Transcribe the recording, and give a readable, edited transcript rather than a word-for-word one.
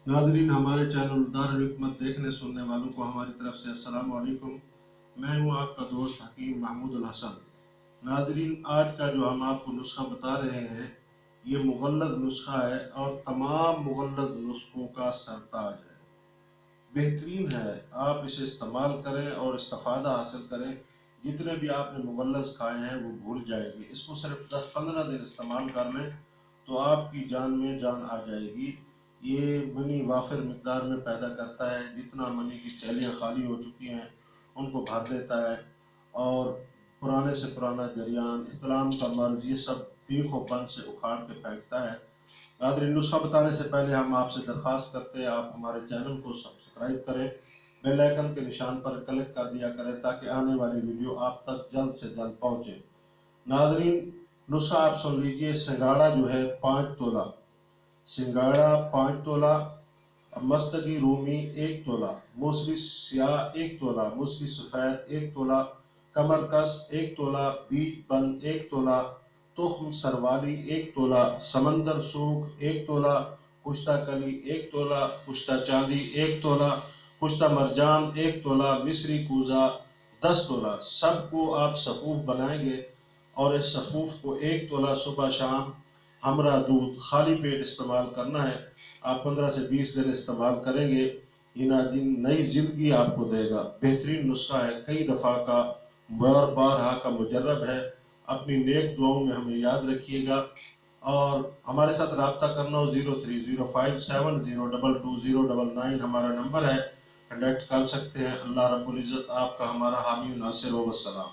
Nadreen, हमारे channel Darul हिकमत देखने सुनने वालों को हमारी तरफ से अस्सलाम वालेकुम। मैं हूं आपका दोस्त हकीम महमूद अल हसन। नादरीन, आज का जो हम आपको नुस्खा बता रहे हैं, ये मुगल्लद नुस्खा है और तमाम मुगल्लद नुस्खों का सरताज है। बेहतरीन है, आप इसे इस्तेमाल करें और इस्तेफादा हासिल करें। जितने भी आपने मुगल्लद खाए हैं वो भूल जाएंगे। इसको सिर्फ 10-15 दिन इस्तेमाल कर लें तो आपकी जान में जान आ जाएगी। ये मनी वाफिर मकदार में पैदा करता है। जितना मनी की थैलियाँ खाली हो चुकी हैं उनको भर देता है और पुराने से पुराना जरियान, इकलाम का मर्ज, ये सब बीखोपन से उखाड़ के फेंकता है। नादरीन, नुस्खा बताने से पहले हम आपसे दरख्वास्त करते हैं आप हमारे चैनल को सब्सक्राइब करें, बेल आइकन के निशान पर क्लिक कर दिया करें ताकि आने वाली वीडियो आप तक जल्द से जल्द पहुंचे। नादरीन, नुस्खा आप सुन लीजिए। सिंगाड़ा जो है 5 तोला, सिंगाड़ा 5 तोला, मस्तगी रूमी 1 तोला, मूसली स्याह 1 तोला, मूसली सफ़ेद 1 तोला, कमरकस 1 तोला, बीज बंद 1 तोला, तुख्म सरवाली 1 तोला, समंदर सूख 1 तोला, कुश्ता कली 1 तोला, कुश्ता चांदी 1 तोला, कुश्ता मरजान 1 तोला, मिस्री कूजा 10 तोला। सबको आप सफ़ूफ बनाएंगे और इस सफ़ूफ को 1 तोला सुबह शाम हमरा दूध खाली पेट इस्तेमाल करना है। आप 15 से 20 दिन इस्तेमाल करेंगे, ये नई जिंदगी आपको देगा। बेहतरीन नुस्खा है, कई दफ़ा का बारहा का मुजर्रब है। अपनी नेक दुआओं में हमें याद रखिएगा और हमारे साथ रब्ता करना हो 030570222099 हमारा नंबर है, कनेक्ट कर सकते हैं। अल्लाह रब्बुल इज़्ज़त आपका हमारा हामी नासिर व सलाम।